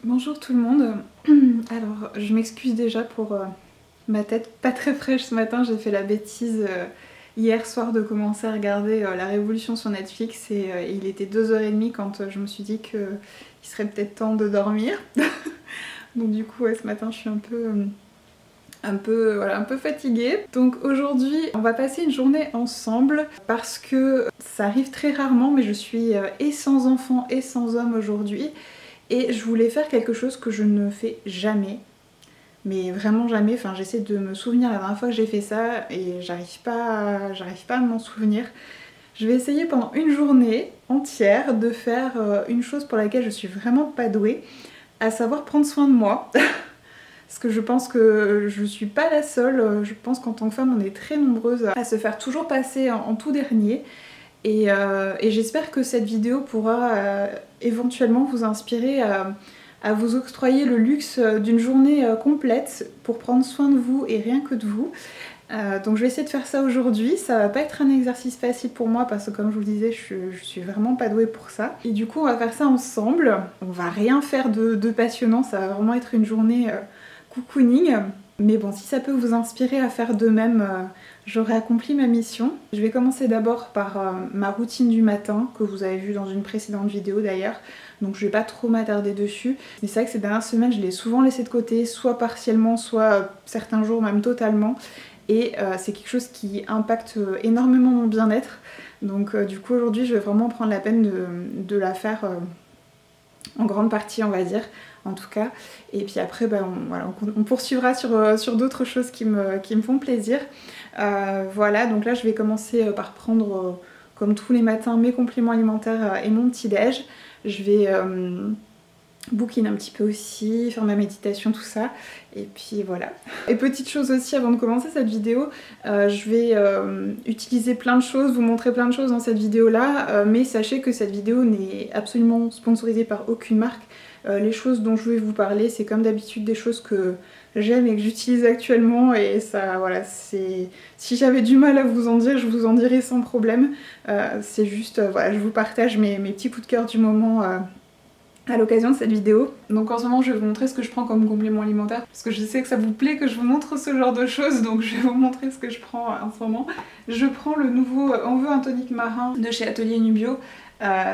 Bonjour tout le monde. Alors je m'excuse déjà pour ma tête pas très fraîche ce matin. J'ai fait la bêtise hier soir de commencer à regarder La Révolution sur Netflix et il était 2h30 quand je me suis dit qu'il serait peut-être temps de dormir. Donc du coup ouais, ce matin je suis un peu fatiguée. Donc aujourd'hui on va passer une journée ensemble parce que ça arrive très rarement, mais je suis et sans enfant et sans homme aujourd'hui. Et je voulais faire quelque chose que je ne fais jamais, mais vraiment jamais. Enfin, j'essaie de me souvenir la dernière fois que j'ai fait ça et j'arrive pas à m'en souvenir. Je vais essayer pendant une journée entière de faire une chose pour laquelle je suis vraiment pas douée, à savoir prendre soin de moi. Parce que je pense que je suis pas la seule. Je pense qu'en tant que femme, on est très nombreuses à se faire toujours passer en tout dernier. Et j'espère que cette vidéo pourra éventuellement vous inspirer à vous octroyer le luxe d'une journée complète pour prendre soin de vous et rien que de vous. Donc je vais essayer de faire ça aujourd'hui. Ça va pas être un exercice facile pour moi parce que comme je vous le disais, je suis vraiment pas douée pour ça. Et du coup on va faire ça ensemble. On va rien faire de passionnant, ça va vraiment être une journée cocooning. Mais bon, si ça peut vous inspirer à faire de même, j'aurai accompli ma mission. Je vais commencer d'abord par ma routine du matin, que vous avez vu dans une précédente vidéo d'ailleurs. Donc je vais pas trop m'attarder dessus. Mais c'est vrai que ces dernières semaines, je l'ai souvent laissé de côté, soit partiellement, soit certains jours même totalement. Et c'est quelque chose qui impacte énormément mon bien-être. Donc du coup aujourd'hui, je vais vraiment prendre la peine de la faire en grande partie, on va dire, en tout cas. Et puis après, on poursuivra sur d'autres choses qui me font plaisir. Voilà, donc là je vais commencer par prendre, comme tous les matins, mes compléments alimentaires et mon petit-déj. Je vais bouquiner un petit peu aussi, faire ma méditation, tout ça. Et puis voilà. Et petite chose aussi avant de commencer cette vidéo, je vais utiliser plein de choses, vous montrer plein de choses dans cette vidéo-là, mais sachez que cette vidéo n'est absolument sponsorisée par aucune marque. Les choses dont je vais vous parler, c'est comme d'habitude des choses que j'aime et que j'utilise actuellement, et ça, voilà, c'est... Si j'avais du mal à vous en dire, je vous en dirais sans problème. C'est juste, voilà, je vous partage mes petits coups de cœur du moment à l'occasion de cette vidéo. Donc en ce moment je vais vous montrer ce que je prends comme complément alimentaire parce que je sais que ça vous plaît que je vous montre ce genre de choses, donc je vais vous montrer ce que je prends en ce moment. Je prends le nouveau On veut un tonique marin de chez Atelier Nubio.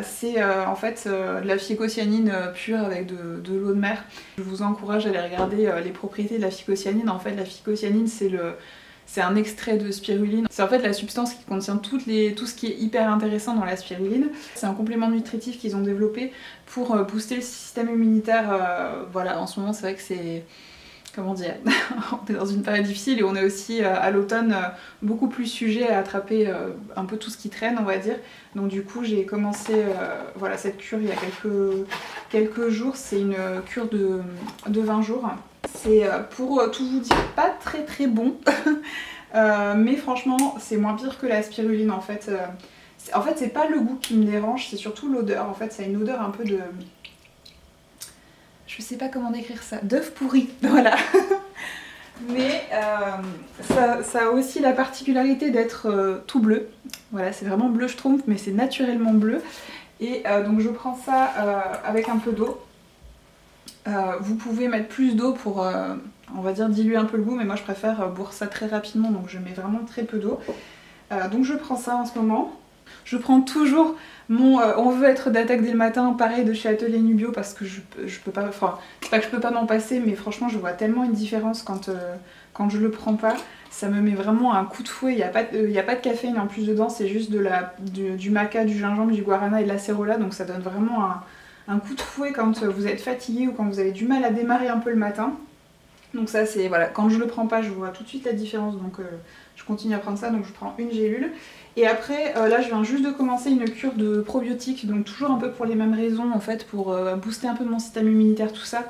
C'est en fait de la phycocyanine pure avec de l'eau de mer. Je vous encourage à aller regarder les propriétés de la phycocyanine. En fait la phycocyanine c'est un extrait de spiruline. C'est en fait la substance qui contient tout ce qui est hyper intéressant dans la spiruline. C'est un complément nutritif qu'ils ont développé pour booster le système immunitaire. Voilà, en ce moment c'est vrai que c'est... Comment dire, on est dans une période difficile et on est aussi à l'automne beaucoup plus sujet à attraper un peu tout ce qui traîne, on va dire. Donc du coup j'ai commencé voilà, cette cure il y a quelques jours. C'est une cure de 20 jours. C'est pour tout vous dire pas très très bon. Mais franchement c'est moins pire que la spiruline en fait. En fait c'est pas le goût qui me dérange, c'est surtout l'odeur. En fait ça a une odeur un peu de... Je sais pas comment décrire ça, d'œuf pourri, voilà. Mais ça a aussi la particularité d'être tout bleu. Voilà, c'est vraiment bleu schtroumpf, mais c'est naturellement bleu. Et donc je prends ça avec un peu d'eau. Vous pouvez mettre plus d'eau pour, on va dire, diluer un peu le goût, mais moi je préfère boire ça très rapidement, donc je mets vraiment très peu d'eau. Donc je prends ça en ce moment. Je prends toujours mon On veut être d'attaque dès le matin, pareil de chez Atelier Nubio, parce que je peux pas, enfin, c'est pas que je peux pas m'en passer, mais franchement je vois tellement une différence quand je le prends pas. Ça me met vraiment un coup de fouet, il n'y a pas de caféine en plus dedans, c'est juste du maca, du gingembre, du guarana et de l'acérola, donc ça donne vraiment un coup de fouet quand vous êtes fatigué ou quand vous avez du mal à démarrer un peu le matin. Donc ça c'est, voilà, quand je le prends pas je vois tout de suite la différence, donc je continue à prendre ça, donc je prends une gélule. Et après là je viens juste de commencer une cure de probiotiques, donc toujours un peu pour les mêmes raisons en fait, pour booster un peu mon système immunitaire, tout ça.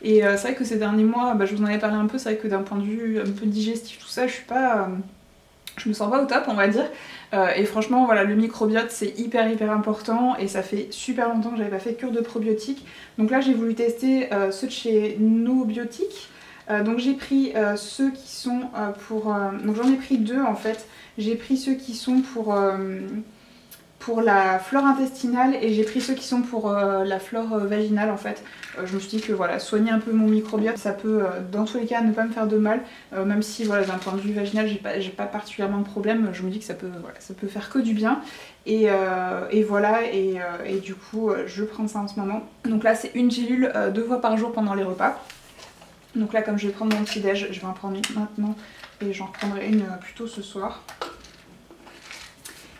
Et c'est vrai que ces derniers mois, je vous en avais parlé un peu, c'est vrai que d'un point de vue un peu digestif, tout ça, je me sens pas au top on va dire. Et franchement voilà, le microbiote c'est hyper important et ça fait super longtemps que j'avais pas fait de cure de probiotiques. Donc là j'ai voulu tester ceux de chez Nobiotics. Donc j'ai pris ceux qui sont pour... donc j'en ai pris deux en fait. J'ai pris ceux qui sont pour la flore intestinale et j'ai pris ceux qui sont pour la flore vaginale en fait. Je me suis dit que voilà, soigner un peu mon microbiote, ça peut dans tous les cas ne pas me faire de mal, même si voilà, d'un point de vue vaginal j'ai pas particulièrement de problème, je me dis que ça peut, voilà, ça peut faire que du bien. Et voilà, et du coup je prends ça en ce moment. Donc là c'est une gélule 2 fois par jour pendant les repas. Donc là comme je vais prendre mon petit déj, je vais en prendre une maintenant et j'en reprendrai une plutôt ce soir.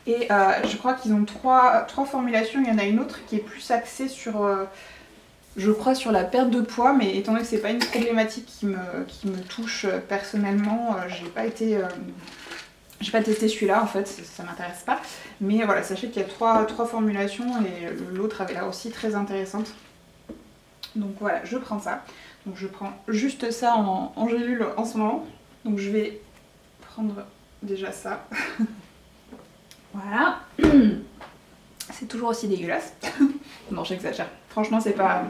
Et je crois qu'ils ont trois formulations, il y en a une autre qui est plus axée sur, je crois, sur la perte de poids, mais étant donné que c'est pas une problématique qui me touche personnellement, j'ai pas testé celui-là en fait, ça m'intéresse pas. Mais voilà, sachez qu'il y a trois formulations et l'autre avait l'air aussi très intéressante. Donc voilà, je prends ça. Donc je prends juste ça en gélule en ce moment. Donc je vais prendre déjà ça. Voilà. C'est toujours aussi dégueulasse. Non, j'exagère. Franchement, c'est pas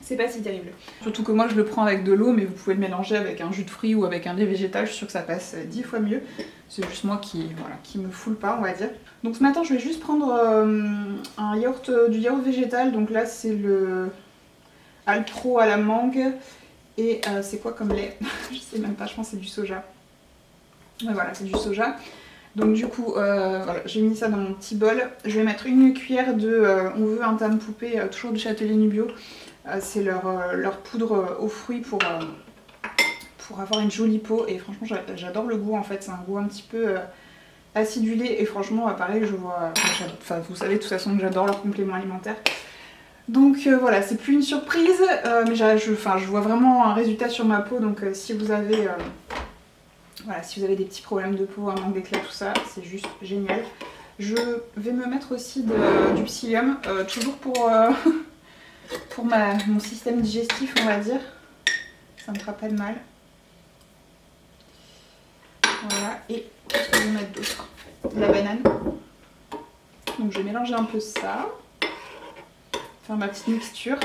si terrible. Surtout que moi, je le prends avec de l'eau, mais vous pouvez le mélanger avec un jus de fruits ou avec un lait végétal. Je suis sûre que ça passe 10 fois mieux. C'est juste moi qui me foule pas, on va dire. Donc ce matin, je vais juste prendre un yaourt, du yaourt végétal. Donc là, c'est le Alpro à la mangue. Et c'est quoi comme lait? Je sais même pas, je pense que c'est du soja. Ouais, voilà, c'est du soja. Donc du coup, voilà, j'ai mis ça dans mon petit bol. Je vais mettre une cuillère de On veut un tam poupée, toujours du Châtelier Nubio. C'est leur poudre aux fruits pour avoir une jolie peau. Et franchement, j'adore le goût en fait. C'est un goût un petit peu acidulé. Et franchement, pareil, enfin, vous savez de toute façon que j'adore leurs compléments alimentaires. Donc voilà, c'est plus une surprise. Mais je vois vraiment un résultat sur ma peau. Donc si vous avez... Voilà, si vous avez des petits problèmes de peau, un manque d'éclat, tout ça, c'est juste génial. Je vais me mettre aussi du psyllium, toujours pour mon système digestif, on va dire. Ça me fera pas de mal. Voilà, et qu'est-ce que je vais mettre d'autre? De la banane. Donc je vais mélanger un peu ça. Faire ma petite mixture.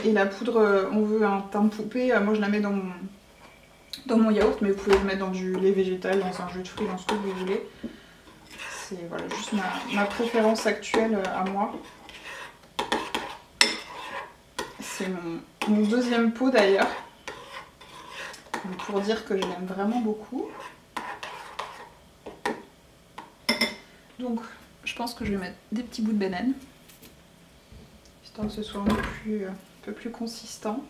Et la poudre, on veut un teint de poupée, moi je la mets dans mon yaourt, mais vous pouvez le mettre dans du lait végétal, dans un jus de fruits, dans ce que vous voulez. C'est voilà, juste ma préférence actuelle à moi. C'est mon deuxième pot d'ailleurs. Pour dire que je l'aime vraiment beaucoup. Donc je pense que je vais mettre des petits bouts de banane. Histoire que ce soit un peu plus consistant.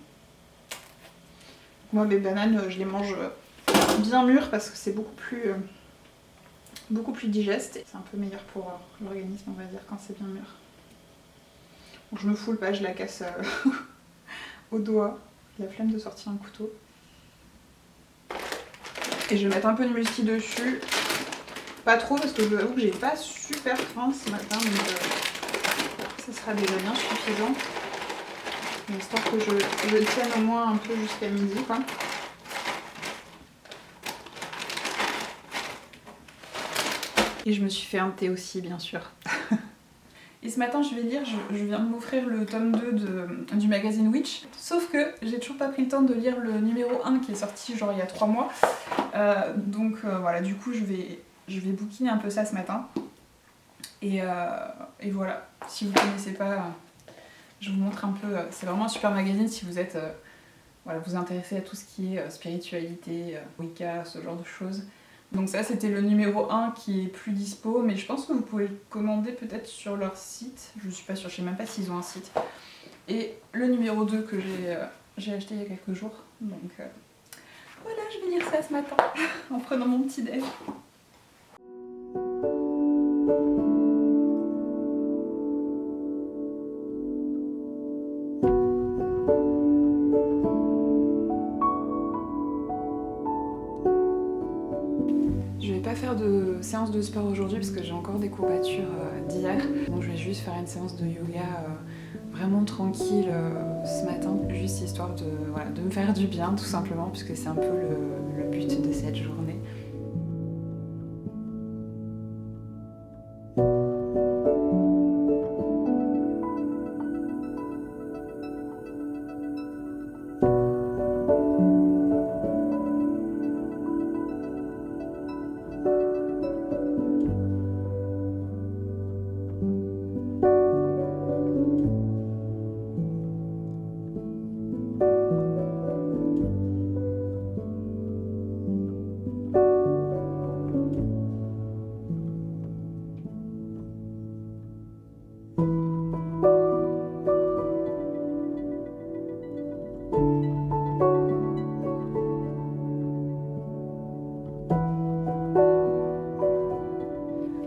Moi mes bananes, je les mange bien mûres parce que c'est beaucoup plus digeste. C'est un peu meilleur pour l'organisme, on va dire, quand c'est bien mûr. Donc je me foule pas, je la casse au doigt. La flemme de sortir un couteau. Et je vais mettre un peu de muesli dessus. Pas trop parce que je vous avoue que j'ai pas super faim ce matin, donc ça sera déjà bien suffisant. Histoire que je tienne au moins un peu jusqu'à midi, quoi. Et je me suis fait un thé aussi, bien sûr. Et ce matin, je vais lire, je viens de m'offrir le tome 2 du magazine Witch. Sauf que j'ai toujours pas pris le temps de lire le numéro 1 qui est sorti genre il y a 3 mois. Donc voilà, du coup je vais bouquiner un peu ça ce matin. Et voilà, si vous ne connaissez pas, je vous montre un peu. C'est vraiment un super magazine si vous êtes, voilà, vous intéressez à tout ce qui est spiritualité, Wicca, ce genre de choses. Donc ça c'était le numéro 1 qui est plus dispo, mais je pense que vous pouvez le commander peut-être sur leur site. Je suis pas sûre, je sais même pas s'ils ont un site. Et le numéro 2 que j'ai acheté il y a quelques jours. Donc voilà, je vais lire ça ce matin en prenant mon petit déj. Je vais pas faire de séance de sport aujourd'hui parce que j'ai encore des courbatures d'hier. Donc je vais juste faire une séance de yoga vraiment tranquille ce matin, juste histoire de me faire du bien tout simplement, puisque c'est un peu le but de cette journée.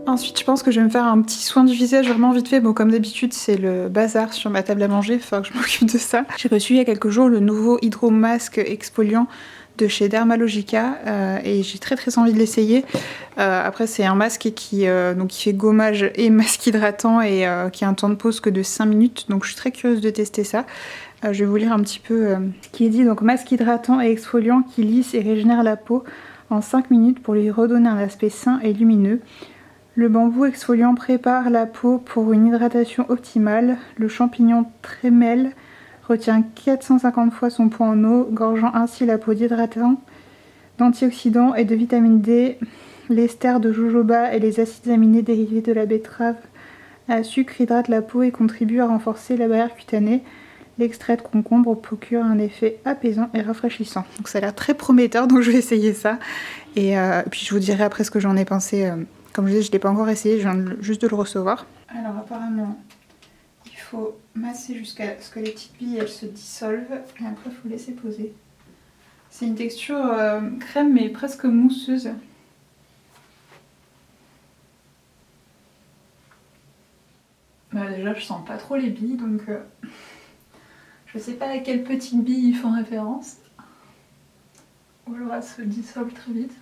Ensuite je pense que je vais me faire un petit soin du visage vraiment vite fait. Bon comme d'habitude c'est le bazar sur ma table à manger, il faut que je m'occupe de ça. J'ai reçu il y a quelques jours le nouveau Hydro Mask exfoliant de chez Dermalogica et j'ai très envie de l'essayer. Après c'est un masque donc qui fait gommage et masque hydratant et qui a un temps de pause que de 5 minutes, donc je suis très curieuse de tester ça. Je vais vous lire un petit peu ce qui est dit. Donc masque hydratant et exfoliant qui lisse et régénère la peau en 5 minutes pour lui redonner un aspect sain et lumineux. Le bambou exfoliant prépare la peau pour une hydratation optimale. Le champignon trémel retient 450 fois son poids en eau, gorgeant ainsi la peau d'hydratants, d'antioxydants et de vitamine D. L'ester de jojoba et les acides aminés dérivés de la betterave à sucre hydratent la peau et contribuent à renforcer la barrière cutanée. L'extrait de concombre procure un effet apaisant et rafraîchissant. Donc ça a l'air très prometteur, donc je vais essayer ça. Et puis je vous dirai après ce que j'en ai pensé. Comme je disais, je ne l'ai pas encore essayé, je viens juste de le recevoir. Alors apparemment, il faut masser jusqu'à ce que les petites billes elles se dissolvent. Et après, il faut laisser poser. C'est une texture crème mais presque mousseuse. Bah déjà, je sens pas trop les billes, donc je sais pas à quelles petites billes ils font référence. Ou alors elles se dissolvent très vite.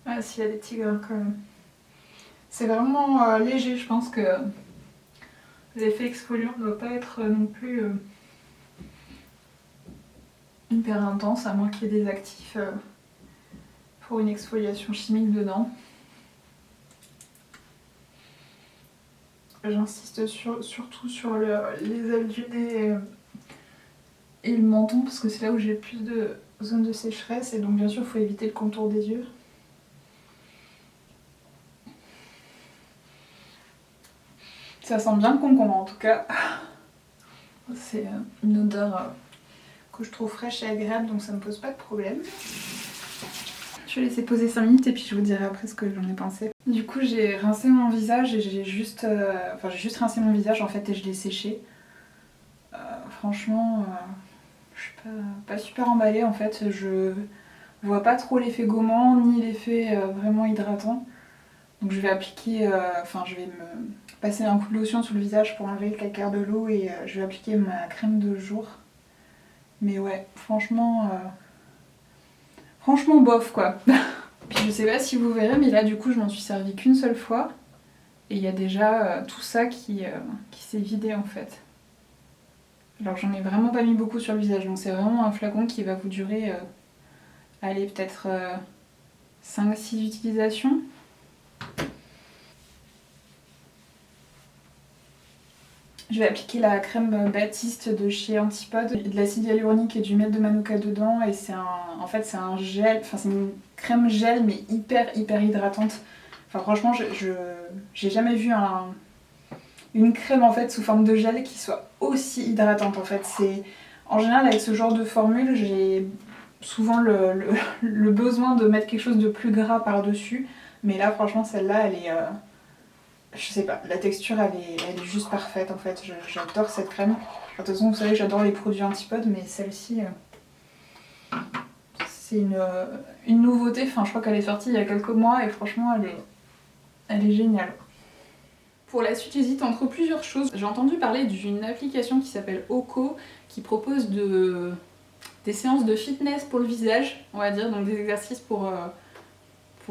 Ah, s'il y a des tigres quand même. C'est vraiment léger, je pense que l'effet exfoliant ne doit pas être non plus hyper intense, à moins qu'il y ait des actifs pour une exfoliation chimique dedans. J'insiste surtout sur les ailes du nez et le menton parce que c'est là où j'ai le plus de zones de sécheresse et donc bien sûr il faut éviter le contour des yeux. Ça sent bien le concombre en tout cas. C'est une odeur que je trouve fraîche et agréable, donc ça me pose pas de problème. Je vais laisser poser 5 minutes et puis je vous dirai après ce que j'en ai pensé. Du coup j'ai rincé mon visage et j'ai juste rincé mon visage en fait et je l'ai séché. Franchement je suis pas super emballée en fait. Je vois pas trop l'effet gommant ni l'effet vraiment hydratant. Donc je vais appliquer, je vais me passer un coup de lotion sur le visage pour enlever le calcaire de l'eau et je vais appliquer ma crème de jour. Mais ouais, franchement bof quoi. Puis je sais pas si vous verrez, mais là du coup je m'en suis servi qu'une seule fois. Et il y a déjà tout ça qui s'est vidé en fait. Alors j'en ai vraiment pas mis beaucoup sur le visage, donc c'est vraiment un flacon qui va vous durer, allez peut-être 5-6 utilisations. Je vais appliquer la crème Baptiste de chez Antipode, de l'acide hyaluronique et du miel de Manuka dedans et c'est un gel, c'est une crème gel mais hyper hydratante. Enfin franchement j'ai jamais vu une crème en fait sous forme de gel qui soit aussi hydratante en fait. En général avec ce genre de formule j'ai souvent le besoin de mettre quelque chose de plus gras par dessus, mais là franchement celle-là elle est je sais pas, la texture elle est juste parfaite en fait, j'adore cette crème. De toute façon vous savez j'adore les produits Antipode mais celle-ci c'est une nouveauté, enfin je crois qu'elle est sortie il y a quelques mois et franchement elle est géniale. Pour la suite j'hésite entre plusieurs choses. J'ai entendu parler d'une application qui s'appelle Oko qui propose des séances de fitness pour le visage, on va dire, donc des exercices pour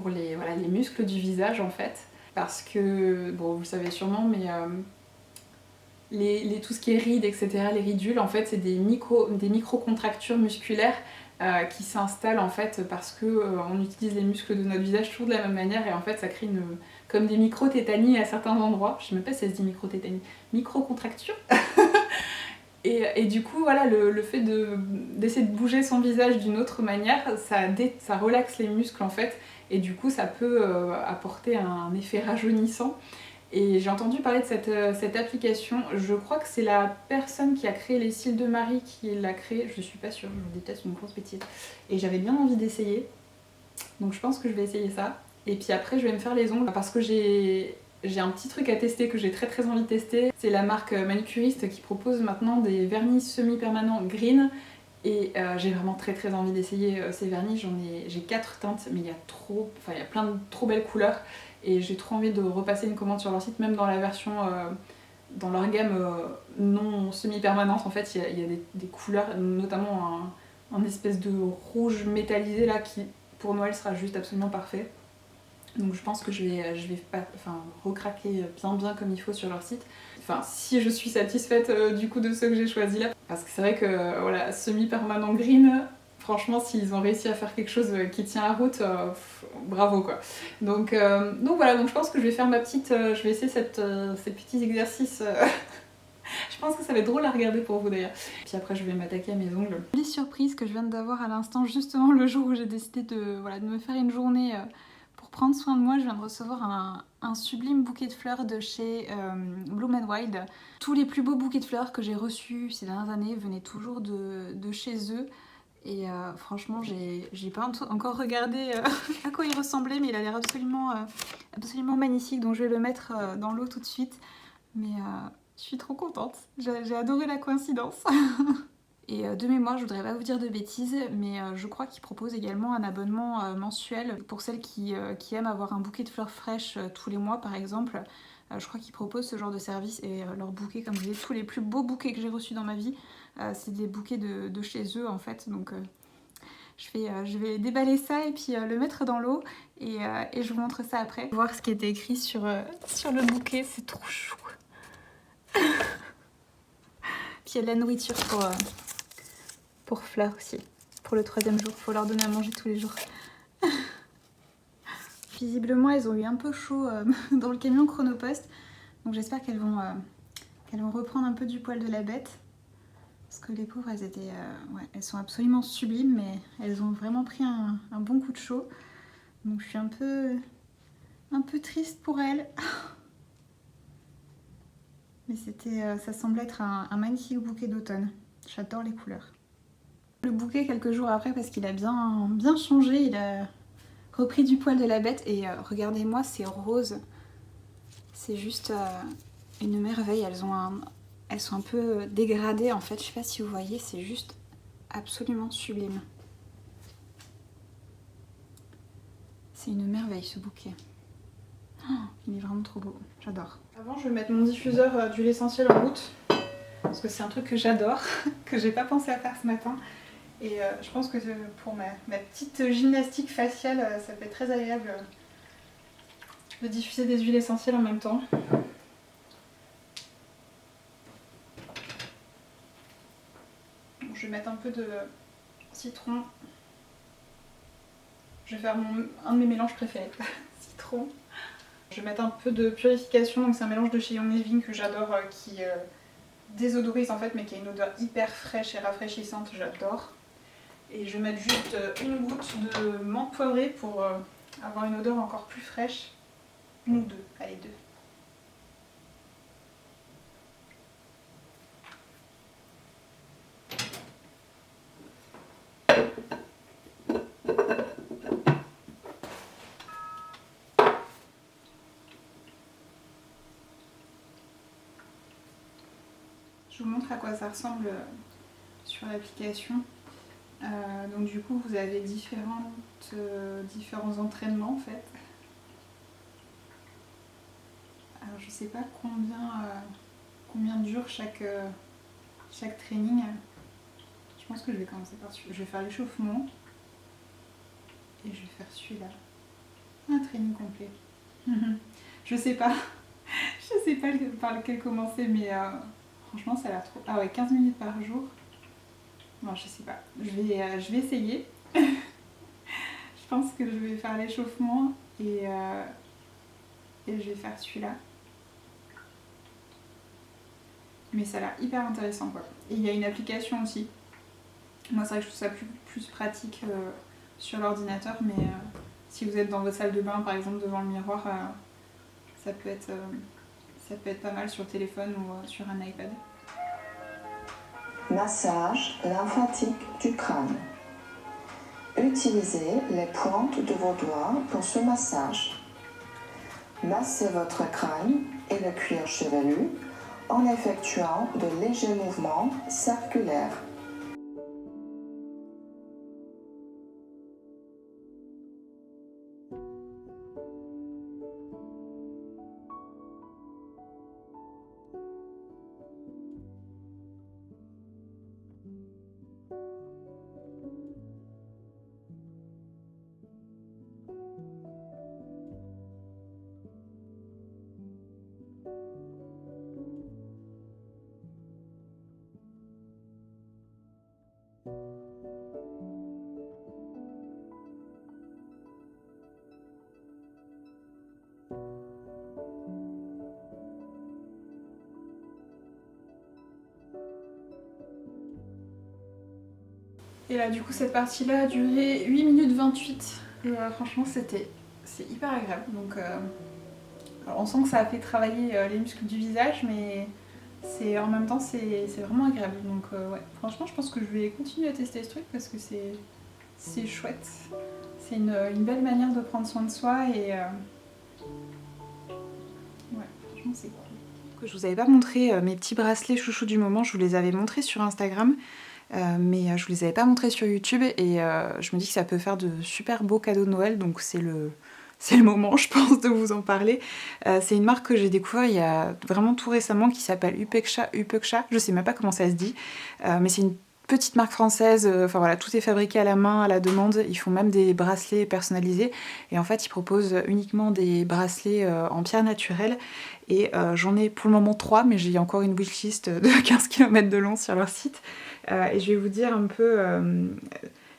les muscles du visage en fait. Parce que, bon vous le savez sûrement, mais tout ce qui est rides, etc., les ridules, en fait c'est des micro-contractures musculaires qui s'installent en fait parce que on utilise les muscles de notre visage toujours de la même manière et en fait ça crée comme des micro-tétanies à certains endroits. Je sais même pas si ça se dit micro-tétanie. Micro-contractures. Et du coup voilà, le fait d'essayer de bouger son visage d'une autre manière, ça relaxe les muscles en fait. Et du coup ça peut apporter un effet rajeunissant. Et j'ai entendu parler de cette application, je crois que c'est la personne qui a créé les cils de Marie qui l'a créée, je suis pas sûre, je vous dis peut-être une grosse bêtise. Et j'avais bien envie d'essayer, donc je pense que je vais essayer ça. Et puis après je vais me faire les ongles parce que j'ai un petit truc à tester que j'ai très envie de tester. C'est la marque Manicuriste qui propose maintenant des vernis semi-permanents green. Et j'ai vraiment très envie d'essayer ces vernis. J'ai 4 teintes, mais il y a plein de trop belles couleurs. Et j'ai trop envie de repasser une commande sur leur site, même dans la version, dans leur gamme non semi-permanente. En fait, il y a des couleurs, notamment un espèce de rouge métallisé là qui, pour Noël, sera juste absolument parfait. Donc je pense que je vais recraquer bien comme il faut sur leur site. Enfin, si je suis satisfaite du coup de ceux que j'ai choisis là. Parce que c'est vrai que voilà, semi-permanent green, franchement, s'ils ont réussi à faire quelque chose qui tient la route, bravo quoi. Donc voilà, donc je pense que je vais faire je vais essayer ces petits exercices. Je pense que ça va être drôle à regarder pour vous d'ailleurs. Puis après, je vais m'attaquer à mes ongles. Jolie surprise que je viens d'avoir à l'instant, justement le jour où j'ai décidé de me faire une journée pour prendre soin de moi. Je viens de recevoir un sublime bouquet de fleurs de chez Bloom & Wild. Tous les plus beaux bouquets de fleurs que j'ai reçus ces dernières années venaient toujours de chez eux. Et franchement, j'ai pas encore regardé à quoi il ressemblait, mais il a l'air absolument magnifique. Donc je vais le mettre dans l'eau tout de suite. Mais je suis trop contente. J'ai adoré la coïncidence. Et de mémoire, je voudrais pas vous dire de bêtises, mais je crois qu'ils proposent également un abonnement mensuel pour celles qui aiment avoir un bouquet de fleurs fraîches tous les mois par exemple. Je crois qu'ils proposent ce genre de service et leurs bouquets, comme je disais, tous les plus beaux bouquets que j'ai reçus dans ma vie, c'est des bouquets de chez eux en fait. Donc je vais déballer ça et puis le mettre dans l'eau et je vous montre ça après. Voir ce qui était écrit sur le bouquet, c'est trop chou. Puis il y a de la nourriture pour fleurs aussi. Pour le 3e jour, il faut leur donner à manger tous les jours. Visiblement, elles ont eu un peu chaud dans le camion Chronopost. Donc j'espère qu'elles vont reprendre un peu du poil de la bête. Parce que les pauvres, elles sont absolument sublimes, mais elles ont vraiment pris un bon coup de chaud. Donc je suis un peu triste pour elles. Mais ça semble être un magnifique bouquet d'automne. J'adore les couleurs. Le bouquet quelques jours après parce qu'il a bien changé, il a repris du poil de la bête et regardez-moi ces roses. C'est juste une merveille, elles sont un peu dégradées en fait, je sais pas si vous voyez, c'est juste absolument sublime. C'est une merveille ce bouquet. Oh, il est vraiment trop beau, j'adore. Avant, je vais mettre mon diffuseur d'huile essentielle en route parce que c'est un truc que j'adore, que j'ai pas pensé à faire ce matin. Et je pense que pour ma petite gymnastique faciale, ça peut être très agréable de diffuser des huiles essentielles en même temps. Bon, je vais mettre un peu de citron. Je vais faire un de mes mélanges préférés, citron. Je vais mettre un peu de purification, donc c'est un mélange de chez Young Living que j'adore, qui désodorise en fait, mais qui a une odeur hyper fraîche et rafraîchissante, j'adore. Et je vais mettre juste une goutte de menthe poivrée pour avoir une odeur encore plus fraîche. Une ou deux, allez 2. Je vous montre à quoi ça ressemble sur l'application. Donc du coup vous avez différents entraînements en fait. Alors je sais pas combien dure chaque training. Je pense que je vais commencer par celui-là. Je vais faire l'échauffement et je vais faire celui-là. Un training complet. Je sais pas par lequel commencer, mais franchement ça a l'air trop. Ah ouais, 15 minutes par jour. Bon, je sais pas. Je vais essayer. Je pense que je vais faire l'échauffement et je vais faire celui-là. Mais ça a l'air hyper intéressant quoi. Et il y a une application aussi. Moi c'est vrai que je trouve ça plus pratique sur l'ordinateur, mais si vous êtes dans votre salle de bain par exemple devant le miroir, ça peut être pas mal sur téléphone ou sur un iPad. Massage lymphatique du crâne. Utilisez les pointes de vos doigts pour ce massage. Massez votre crâne et le cuir chevelu en effectuant de légers mouvements circulaires. Et là du coup cette partie là a duré 8 minutes 28. Franchement c'est hyper agréable. Donc alors, on sent que ça a fait travailler les muscles du visage, mais en même temps c'est vraiment agréable. Donc ouais, franchement je pense que je vais continuer à tester ce truc parce que c'est chouette. C'est une belle manière de prendre soin de soi et ouais, franchement c'est cool. Je vous avais pas montré mes petits bracelets chouchou du moment, je vous les avais montrés sur Instagram. Mais je vous les avais pas montrés sur YouTube et je me dis que ça peut faire de super beaux cadeaux de Noël, donc c'est le moment je pense de vous en parler. C'est une marque que j'ai découvert il y a vraiment tout récemment qui s'appelle Upeksha, je sais même pas comment ça se dit, mais c'est une petite marque française, enfin voilà, tout est fabriqué à la main, à la demande, ils font même des bracelets personnalisés et en fait ils proposent uniquement des bracelets en pierre naturelle et j'en ai pour le moment 3 mais j'ai encore une wishlist de 15 km de long sur leur site. Et je vais vous dire un peu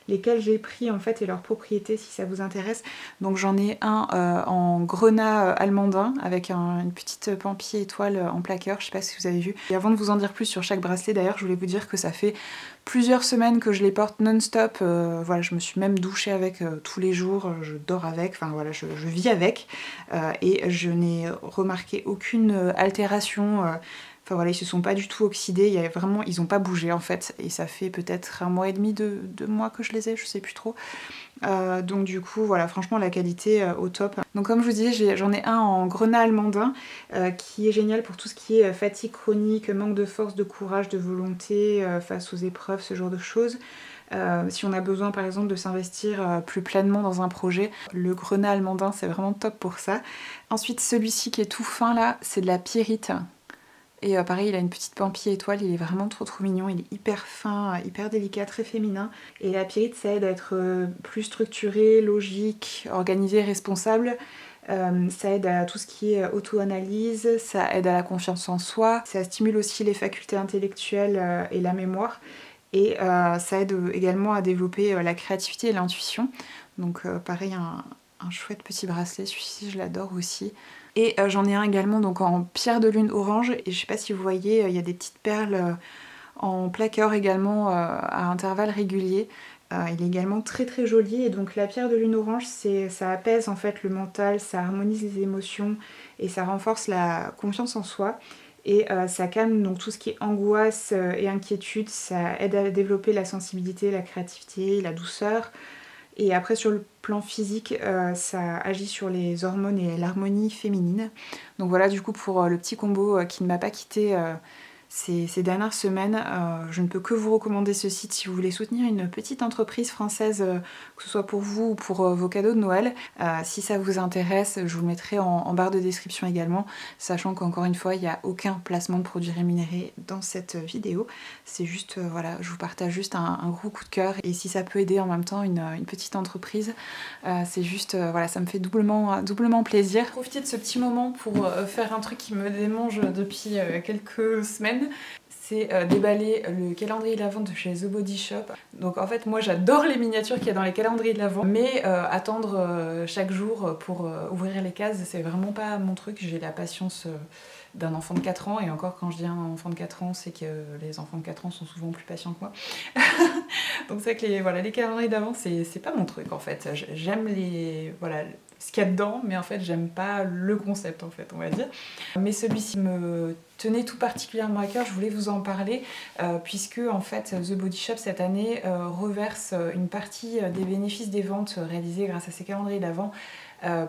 lesquels j'ai pris en fait et leurs propriétés si ça vous intéresse. Donc j'en ai un en grenat allemandin avec une petite pampille étoile en plaqueur, je sais pas si vous avez vu. Et avant de vous en dire plus sur chaque bracelet d'ailleurs, je voulais vous dire que ça fait plusieurs semaines que je les porte non-stop. Voilà, je me suis même douchée avec tous les jours, je dors avec, enfin voilà, je vis avec. Et je n'ai remarqué aucune altération. Enfin voilà, ils se sont pas du tout oxydés, ils ont pas bougé en fait. Et ça fait peut-être 1 mois et demi, 2 mois que je les ai, je sais plus trop. Donc du coup, voilà, franchement la qualité au top. Donc comme je vous disais, j'en ai un en grenat allemandin qui est génial pour tout ce qui est fatigue chronique, manque de force, de courage, de volonté face aux épreuves, ce genre de choses. Si on a besoin par exemple de s'investir plus pleinement dans un projet, le grenat allemandin c'est vraiment top pour ça. Ensuite celui-ci qui est tout fin là, c'est de la pyrite. Et pareil, il a une petite pampille étoile, il est vraiment trop mignon, il est hyper fin, hyper délicat, très féminin. Et la pyrite, ça aide à être plus structuré, logique, organisé, responsable. Ça aide à tout ce qui est auto-analyse, ça aide à la confiance en soi, ça stimule aussi les facultés intellectuelles et la mémoire. Et ça aide également à développer la créativité et l'intuition. Donc pareil, un chouette petit bracelet, celui-ci je l'adore aussi. Et j'en ai un également donc en pierre de lune orange et je sais pas si vous voyez, il y a des petites perles en plaqueur également à intervalles réguliers. Il est également très joli et donc la pierre de lune orange ça apaise en fait le mental, ça harmonise les émotions et ça renforce la confiance en soi. Et ça calme donc tout ce qui est angoisse et inquiétude, ça aide à développer la sensibilité, la créativité, la douceur. Et après sur le plan physique, ça agit sur les hormones et l'harmonie féminine. Donc voilà du coup pour le petit combo qui ne m'a pas quitté ces dernières semaines. Je ne peux que vous recommander ce site si vous voulez soutenir une petite entreprise française, que ce soit pour vous ou pour vos cadeaux de Noël. Si ça vous intéresse, je vous le mettrai en barre de description également, sachant qu'encore une fois, il n'y a aucun placement de produit rémunéré dans cette vidéo. C'est juste, voilà, je vous partage juste un gros coup de cœur. Et si ça peut aider en même temps une petite entreprise, c'est juste, voilà, ça me fait doublement plaisir. Profitez de ce petit moment pour faire un truc qui me démange depuis quelques semaines. C'est déballer le calendrier de l'Avent de chez The Body Shop. Donc en fait moi j'adore les miniatures qu'il y a dans les calendriers de l'Avent, mais attendre chaque jour pour ouvrir les cases, c'est vraiment pas mon truc. J'ai la patience d'un enfant de 4 ans, et encore quand je dis un enfant de 4 ans, c'est que les enfants de 4 ans sont souvent plus patients que moi. Donc c'est vrai que les calendriers d'Avent, c'est pas mon truc en fait. J'aime ce qu'il y a dedans, mais en fait j'aime pas le concept en fait, on va dire. Mais celui-ci me tenait tout particulièrement à cœur, je voulais vous en parler, puisque en fait The Body Shop cette année reverse une partie des bénéfices des ventes réalisées grâce à ces calendriers d'Avent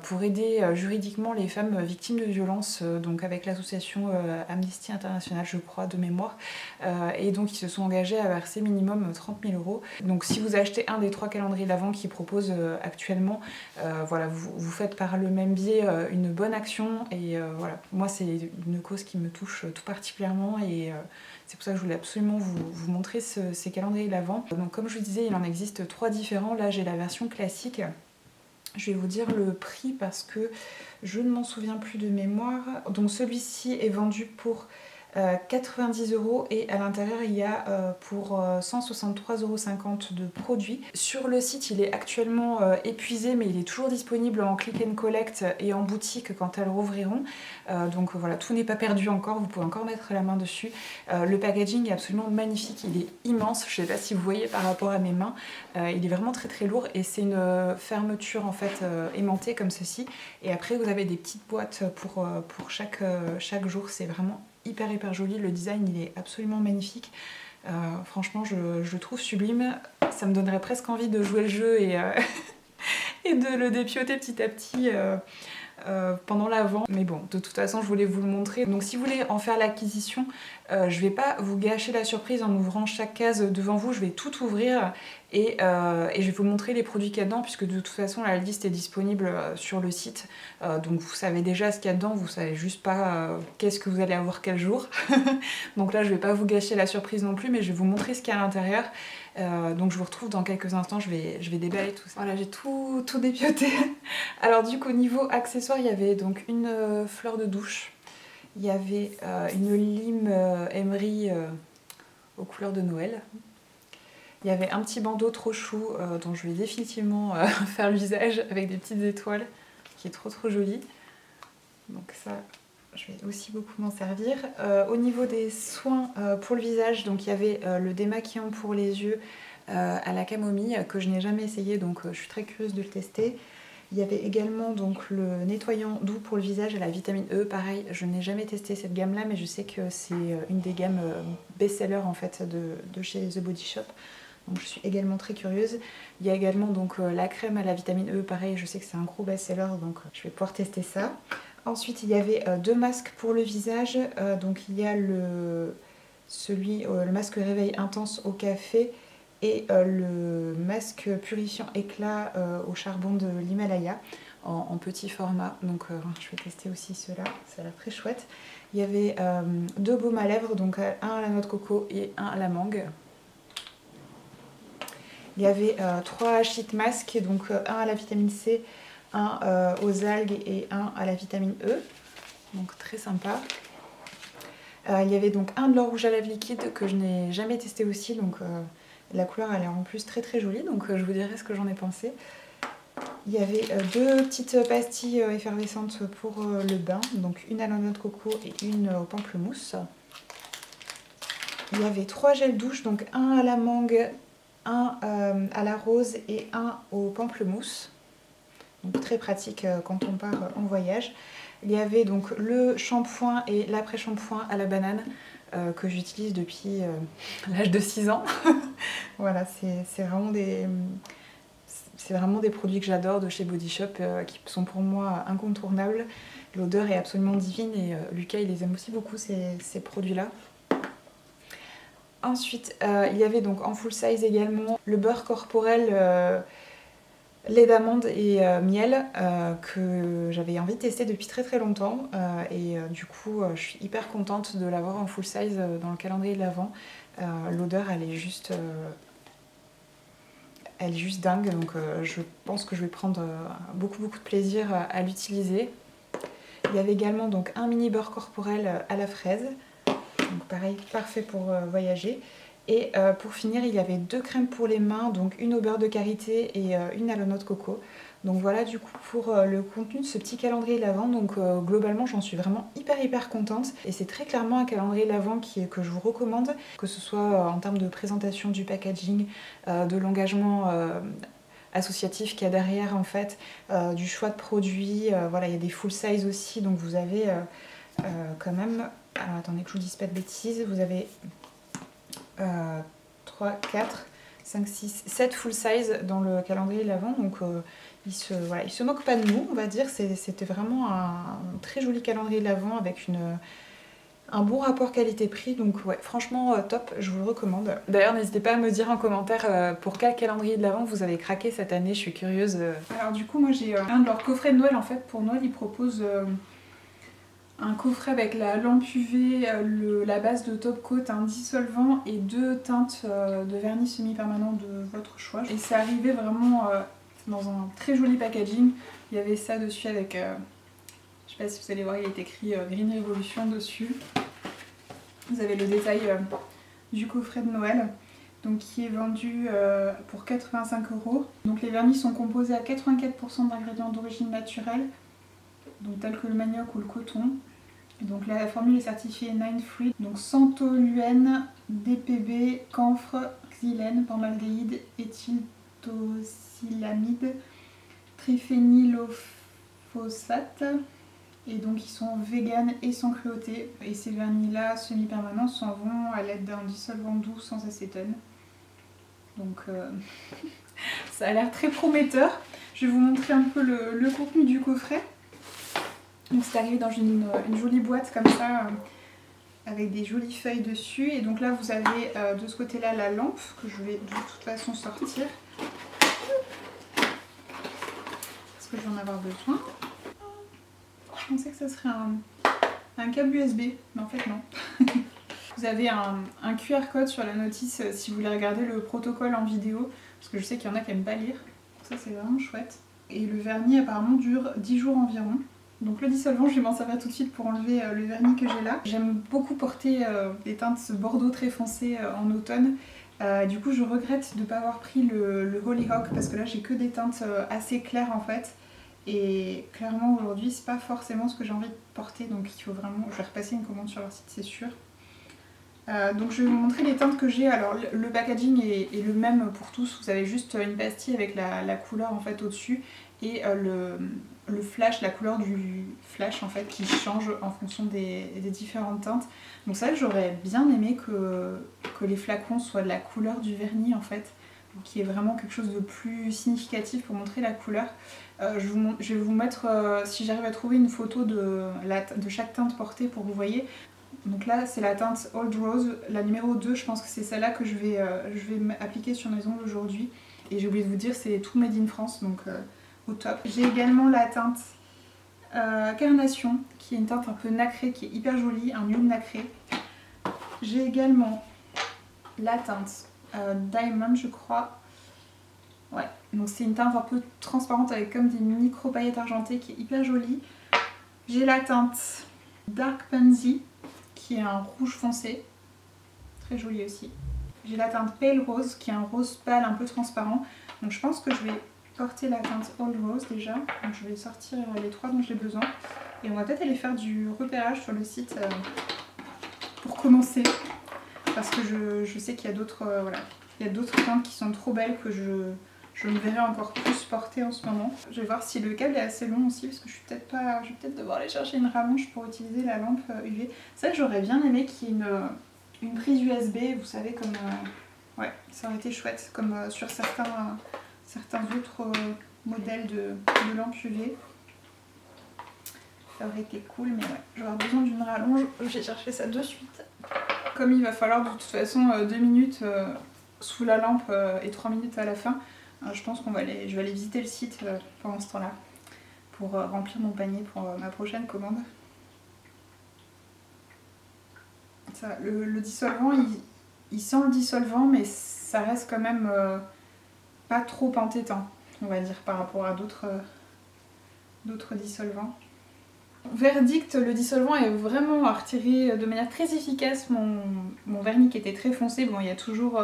pour aider juridiquement les femmes victimes de violences, donc avec l'association Amnesty International, je crois, de mémoire. Et donc ils se sont engagés à verser minimum 30 000 €. Donc si vous achetez un des 3 calendriers d'Avent qu'ils proposent actuellement, voilà, vous faites par le même biais une bonne action. Et voilà, moi c'est une cause qui me touche tout particulièrement, et c'est pour ça que je voulais absolument vous montrer ces calendriers d'Avent. Donc comme je vous disais, il en existe 3 différents. Là j'ai la version classique. Je vais vous dire le prix parce que je ne m'en souviens plus de mémoire. Donc celui-ci est vendu pour 90 € et à l'intérieur il y a pour 163,50 € de produits. Sur le site il est actuellement épuisé mais il est toujours disponible en click and collect et en boutique quand elles rouvriront. Donc voilà, tout n'est pas perdu encore, vous pouvez encore mettre la main dessus. Le packaging est absolument magnifique, il est immense, je sais pas si vous voyez par rapport à mes mains, il est vraiment très lourd et c'est une fermeture en fait aimantée comme ceci. Et après vous avez des petites boîtes pour chaque jour, c'est vraiment hyper joli, le design il est absolument magnifique. Franchement je le trouve sublime, ça me donnerait presque envie de jouer le jeu et, et de le dépioter petit à petit pendant l'avant. Mais bon, de toute façon je voulais vous le montrer. Donc si vous voulez en faire l'acquisition, je vais pas vous gâcher la surprise en ouvrant chaque case devant vous, je vais tout ouvrir et je vais vous montrer les produits qu'il y a dedans puisque de toute façon la liste est disponible sur le site. Donc vous savez déjà ce qu'il y a dedans, vous savez juste pas qu'est-ce que vous allez avoir quel jour. Donc là je vais pas vous gâcher la surprise non plus mais je vais vous montrer ce qu'il y a à l'intérieur. Donc je vous retrouve dans quelques instants, je vais déballer tout ça. Voilà, j'ai tout dépioté. Alors du coup, niveau accessoires, il y avait donc une fleur de douche, il y avait une lime emery aux couleurs de Noël. Il y avait un petit bandeau trop chou dont je vais définitivement faire l'usage avec des petites étoiles, qui est trop joli. Donc ça, je vais aussi beaucoup m'en servir. Au niveau des soins pour le visage, donc il y avait le démaquillant pour les yeux à la camomille que je n'ai jamais essayé, donc je suis très curieuse de le tester. Il y avait également donc le nettoyant doux pour le visage à la vitamine E. Pareil, je n'ai jamais testé cette gamme là, mais je sais que c'est une des gammes best-seller en fait de chez The Body Shop. Donc je suis également très curieuse. Il y a également donc la crème à la vitamine E. Pareil, je sais que c'est un gros best-seller, donc je vais pouvoir tester ça. Ensuite, il y avait deux masques pour le visage. Donc il y a le masque réveil intense au café et le masque purifiant éclat au charbon de l'Himalaya en petit format. Donc je vais tester aussi ceux-là, ça a l'air très chouette. Il y avait deux baumes à lèvres, donc un à la noix de coco et un à la mangue. Il y avait 3 sheet masks, donc un à la vitamine C, un aux algues et un à la vitamine E. Donc très sympa. Il y avait donc un de l'or rouge à lèvres liquide que je n'ai jamais testé aussi, donc la couleur a l'air en plus très jolie, donc je vous dirai ce que j'en ai pensé. Il y avait deux petites pastilles effervescentes pour le bain, donc une à la noix de coco et une au pamplemousse. Il y avait 3 gels douche, donc un à la mangue, un à la rose et un au pamplemousse. Donc très pratique quand on part en voyage. Il y avait donc le shampoing et l'après-shampoing à la banane que j'utilise depuis l'âge de 6 ans. Voilà, c'est vraiment des produits que j'adore de chez Body Shop qui sont pour moi incontournables. L'odeur est absolument divine et Lucas il les aime aussi beaucoup ces produits-là. Ensuite, il y avait donc en full size également le beurre corporel lait d'amande et miel que j'avais envie de tester depuis très longtemps et du coup je suis hyper contente de l'avoir en full size dans le calendrier de l'Avent. L'odeur elle est juste dingue, donc je pense que je vais prendre beaucoup de plaisir à l'utiliser. Il y avait également donc un mini beurre corporel à la fraise, donc pareil, parfait pour voyager. Et pour finir, il y avait 2 crèmes pour les mains, donc une au beurre de karité et une à la noix de coco. Donc voilà du coup pour le contenu de ce petit calendrier de l'Avent. Donc globalement j'en suis vraiment hyper contente. Et c'est très clairement un calendrier de l'Avent que je vous recommande, que ce soit en termes de présentation du packaging, de l'engagement associatif qu'il y a derrière en fait, du choix de produits. Voilà, il y a des full size aussi, donc vous avez quand même... Alors attendez que je vous dise pas de bêtises, vous avez 3, 4, 5, 6, 7 full size dans le calendrier de l'Avent, donc il se moque pas de nous, on va dire. C'était vraiment un très joli calendrier de l'Avent avec un bon rapport qualité-prix, donc ouais, franchement top, je vous le recommande. D'ailleurs, n'hésitez pas à me dire en commentaire pour quel calendrier de l'Avent vous avez craqué cette année, je suis curieuse. Alors du coup, moi j'ai un de leurs coffrets de Noël en fait. Pour Noël, ils proposent un coffret avec la lampe UV, la base de top coat, un dissolvant et 2 teintes de vernis semi-permanent de votre choix. Et c'est arrivé vraiment dans un très joli packaging. Il y avait ça dessus avec, je sais pas si vous allez voir, il est écrit Green Revolution dessus. Vous avez le détail du coffret de Noël, donc qui est vendu pour 85 €. Donc les vernis sont composés à 84% d'ingrédients d'origine naturelle, donc tels que le manioc ou le coton. Donc la formule est certifiée 9 Free, donc sans toluène, DPB, camphre, xylène, formaldéhyde, éthyltosilamide, triphénylophosphate. Et donc ils sont vegan et sans cruauté. Et ces vernis-là semi-permanents s'en vont à l'aide d'un dissolvant doux sans acétone. Donc ça a l'air très prometteur. Je vais vous montrer un peu le contenu du coffret. Donc c'est arrivé dans une jolie boîte comme ça, avec des jolies feuilles dessus. Et donc là vous avez de ce côté-là la lampe, que je vais de toute façon sortir. Parce que je vais en avoir besoin. Je pensais que ça serait un câble USB, mais en fait non. Vous avez un QR code sur la notice si vous voulez regarder le protocole en vidéo, parce que je sais qu'il y en a qui n'aiment pas lire. Ça c'est vraiment chouette. Et le vernis apparemment dure 10 jours environ. Donc le dissolvant, je vais m'en servir tout de suite pour enlever le vernis que j'ai là. J'aime beaucoup porter des teintes bordeaux très foncées en automne. Du coup je regrette de ne pas avoir pris le Hollyhock, parce que là j'ai que des teintes assez claires en fait. Et clairement aujourd'hui c'est pas forcément ce que j'ai envie de porter, donc il faut vraiment... Je vais repasser une commande sur leur site, c'est sûr. Donc je vais vous montrer les teintes que j'ai. Alors le packaging est le même pour tous, vous avez juste une pastille avec la couleur en fait au-dessus et le flash, la couleur du flash en fait qui change en fonction des différentes teintes. Donc c'est vrai que j'aurais bien aimé que les flacons soient de la couleur du vernis en fait, donc qui est vraiment quelque chose de plus significatif pour montrer la couleur. Je vais vous mettre, si j'arrive à trouver une photo de chaque teinte portée pour que vous voyez. Donc là c'est la teinte Old Rose, la numéro 2, je pense que c'est celle-là que je vais appliquer sur mes ongles aujourd'hui. Et j'ai oublié de vous dire, c'est tout made in France, donc au top. J'ai également la teinte Carnation, qui est une teinte un peu nacrée, qui est hyper jolie, un nude nacré. J'ai également la teinte Diamond, je crois. Ouais, donc c'est une teinte un peu transparente avec comme des micro paillettes argentées qui est hyper jolie. J'ai la teinte Dark Pansy, qui est un rouge foncé, très joli aussi. J'ai la teinte Pale Rose, qui est un rose pâle un peu transparent. Donc je pense que je vais porter la teinte Old Rose déjà. Donc je vais sortir les trois dont j'ai besoin. Et on va peut-être aller faire du repérage sur le site pour commencer. Parce que je sais qu'il y a d'autres teintes qui sont trop belles que je me verrai encore plus porter en ce moment. Je vais voir si le câble est assez long aussi, parce que je vais peut-être devoir aller chercher une rallonge pour utiliser la lampe UV. C'est vrai que j'aurais bien aimé qu'il y ait une prise USB, vous savez, comme... ouais, ça aurait été chouette, comme sur certains autres modèles de lampes UV. Ça aurait été cool, mais ouais, j'aurais besoin d'une rallonge. J'ai cherché ça de suite. Comme il va falloir de toute façon 2 minutes sous la lampe et 3 minutes à la fin, je pense je vais aller visiter le site pendant ce temps-là pour remplir mon panier pour ma prochaine commande. Ça, le dissolvant, il sent le dissolvant, mais ça reste quand même pas trop entêtant, on va dire, par rapport à d'autres dissolvants. Verdict, le dissolvant est vraiment à retirer de manière très efficace mon vernis qui était très foncé. Bon, il y a toujours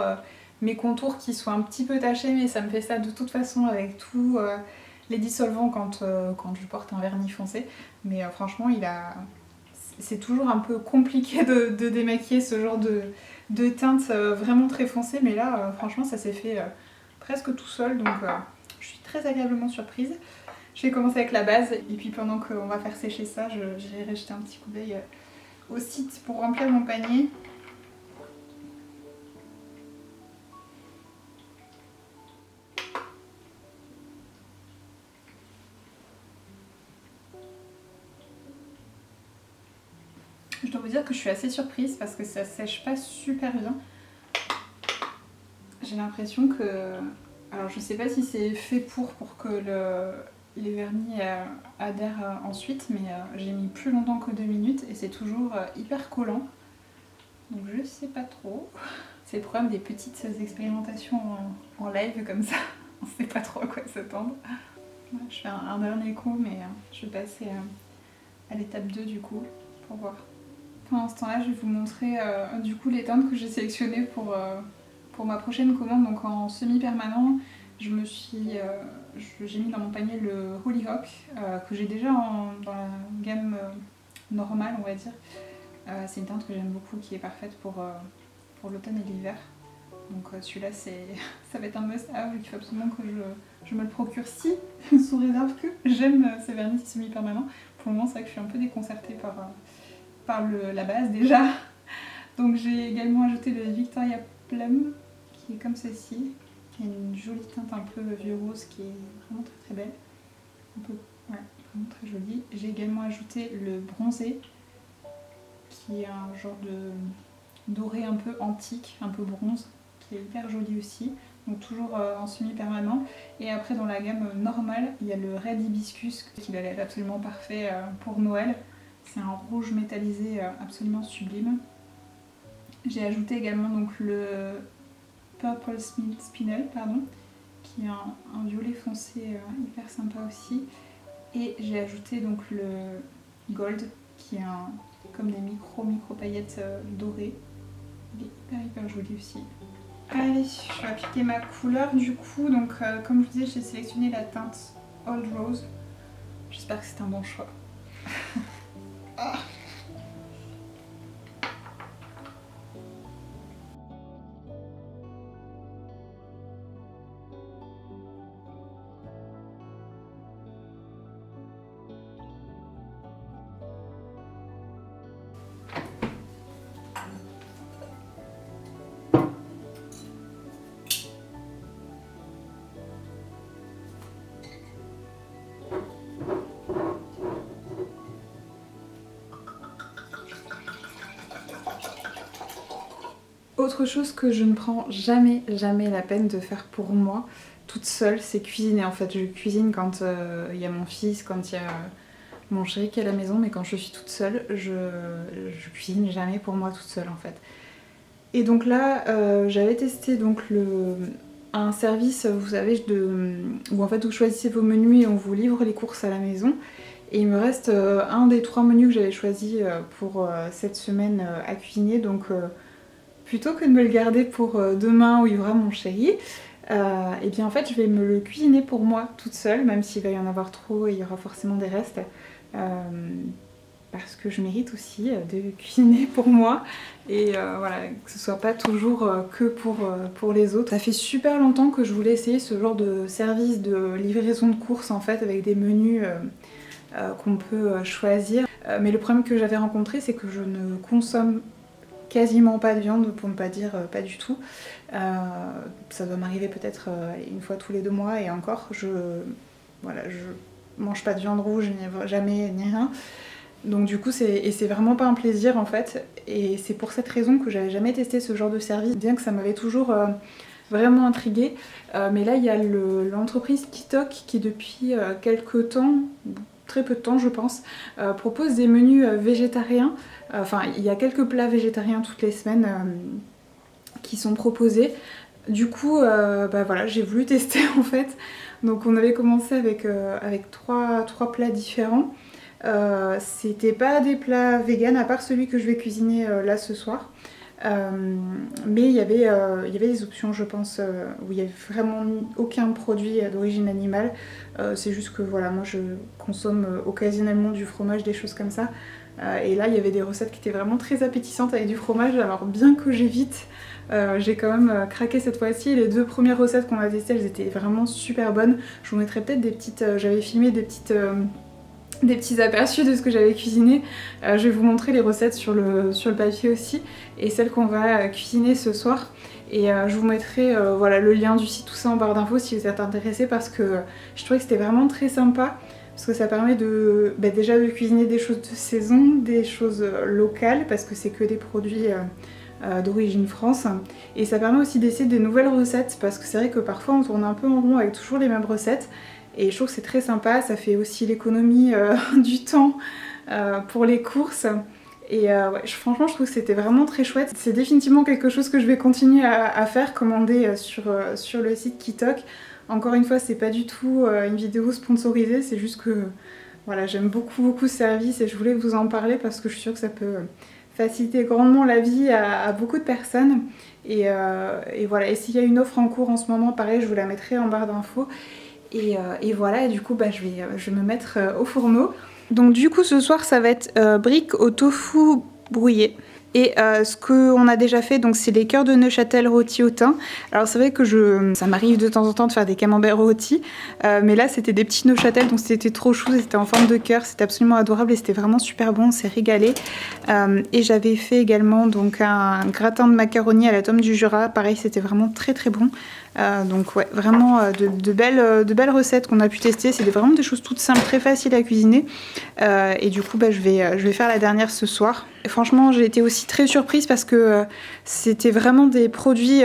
mes contours qui sont un petit peu tachés, mais ça me fait ça de toute façon avec tous les dissolvants quand je porte un vernis foncé. Mais franchement, c'est toujours un peu compliqué de démaquiller ce genre de teinte vraiment très foncée, mais là, franchement, ça s'est fait presque tout seul, donc je suis très agréablement surprise. Je vais commencer avec la base, et puis pendant qu'on va faire sécher ça, j'irai jeter un petit coup d'œil au site pour remplir mon panier. Je dois vous dire que je suis assez surprise parce que ça sèche pas super bien. J'ai l'impression que... Alors je sais pas si c'est fait pour que les vernis adhèrent ensuite, mais j'ai mis plus longtemps que 2 minutes et c'est toujours hyper collant. Donc je sais pas trop. C'est le problème des petites expérimentations en live comme ça. On sait pas trop à quoi s'attendre. Je fais un dernier coup, mais je vais passer à l'étape 2 du coup pour voir. pendant ce temps-là, je vais vous montrer du coup les teintes que j'ai sélectionnées pour ma prochaine commande. Donc en semi-permanent, j'ai mis dans mon panier le Hollyhock que j'ai déjà dans la gamme normale, on va dire. C'est une teinte que j'aime beaucoup, qui est parfaite pour l'automne et l'hiver. Donc celui-là, ça va être un must-have. Il faut absolument que je me le procure sous réserve que j'aime ces vernis semi-permanents. Pour le moment, c'est vrai que je suis un peu déconcertée par la base déjà. Donc j'ai également ajouté le Victoria Plum, qui est comme ceci, qui a une jolie teinte un peu vieux rose, qui est vraiment très très belle. Vraiment très jolie. J'ai également ajouté le bronzé, qui est un genre de doré un peu antique, un peu bronze, qui est hyper joli aussi. Donc toujours en semi-permanent. Et après dans la gamme normale, il y a le Red Hibiscus qui va être absolument parfait pour Noël. C'est un rouge métallisé absolument sublime. J'ai ajouté également donc le Purple Spinel, qui est un violet foncé hyper sympa aussi. Et j'ai ajouté donc le Gold, qui est comme des micro paillettes dorées. Il est hyper joli aussi. Allez, je vais appliquer ma couleur du coup. Donc comme je vous disais, j'ai sélectionné la teinte Old Rose. J'espère que c'est un bon choix. Ah. Autre chose que je ne prends jamais la peine de faire pour moi, toute seule, c'est cuisiner. En fait, je cuisine quand il y a mon fils, quand il y a mon chéri qui est à la maison, mais quand je suis toute seule, je cuisine jamais pour moi toute seule en fait. Et donc là, j'avais testé donc un service, vous savez, où en fait vous choisissez vos menus et on vous livre les courses à la maison. Et il me reste un des 3 menus que j'avais choisi pour cette semaine à cuisiner, donc plutôt que de me le garder pour demain où il y aura mon chéri, et bien en fait je vais me le cuisiner pour moi toute seule, même s'il va y en avoir trop et il y aura forcément des restes, parce que je mérite aussi de cuisiner pour moi et voilà, que ce soit pas toujours que pour les autres. Ça fait super longtemps que je voulais essayer ce genre de service de livraison de courses en fait, avec des menus qu'on peut choisir, mais le problème que j'avais rencontré, c'est que je ne consomme quasiment pas de viande, pour ne pas dire pas du tout. Ça doit m'arriver peut-être une fois tous les 2 mois et encore, je mange pas de viande rouge, jamais, ni rien. Donc du coup, c'est vraiment pas un plaisir en fait. Et c'est pour cette raison que j'avais jamais testé ce genre de service, bien que ça m'avait toujours vraiment intriguée. Mais là, il y a l'entreprise Kitok qui depuis quelques temps, très peu de temps je pense, propose des menus végétariens. Enfin, il y a quelques plats végétariens toutes les semaines qui sont proposés. Du coup, voilà, j'ai voulu tester en fait. Donc on avait commencé avec 3 plats différents. C'était pas des plats vegan, à part celui que je vais cuisiner là ce soir. Mais il y avait des options, je pense, où il n'y avait vraiment aucun produit d'origine animale. C'est juste que voilà, moi je consomme occasionnellement du fromage, des choses comme ça. Et là il y avait des recettes qui étaient vraiment très appétissantes avec du fromage, alors bien que j'évite, j'ai quand même craqué cette fois-ci. Les 2 premières recettes qu'on a testées, elles étaient vraiment super bonnes. Je vous mettrai peut-être des petites... j'avais filmé des petits aperçus de ce que j'avais cuisiné. Je vais vous montrer les recettes sur le papier aussi, et celles qu'on va cuisiner ce soir. Et je vous mettrai voilà, le lien du site, tout ça en barre d'infos si vous êtes intéressés, parce que je trouvais que c'était vraiment très sympa. Parce que ça permet déjà de cuisiner des choses de saison, des choses locales, parce que c'est que des produits d'origine France. Et ça permet aussi d'essayer des nouvelles recettes, parce que c'est vrai que parfois on tourne un peu en rond avec toujours les mêmes recettes. Et je trouve que c'est très sympa, ça fait aussi l'économie du temps pour les courses. Et franchement je trouve que c'était vraiment très chouette. C'est définitivement quelque chose que je vais continuer à faire, commander sur le site Kitok. Encore une fois, c'est pas du tout une vidéo sponsorisée, c'est juste que voilà, j'aime beaucoup ce service et je voulais vous en parler parce que je suis sûre que ça peut faciliter grandement la vie à beaucoup de personnes. Et voilà, et s'il y a une offre en cours en ce moment, pareil, je vous la mettrai en barre d'infos. Et voilà, et du coup, je vais me mettre au fourneau. Donc du coup, ce soir, ça va être briques au tofu brouillé. Et ce qu'on a déjà fait, donc c'est les cœurs de Neuchâtel rôtis au thym. Alors c'est vrai que ça m'arrive de temps en temps de faire des camemberts rôtis, mais là c'était des petits Neuchâtel, donc c'était trop chou, c'était en forme de cœur, c'était absolument adorable et c'était vraiment super bon, on s'est régalé. Et j'avais fait également donc un gratin de macaroni à la tome du Jura, pareil c'était vraiment très très bon. Donc ouais, vraiment de belles recettes qu'on a pu tester, c'est vraiment des choses toutes simples, très faciles à cuisiner. Et du coup je vais faire la dernière ce soir. Et franchement j'ai été aussi très surprise parce que c'était vraiment des produits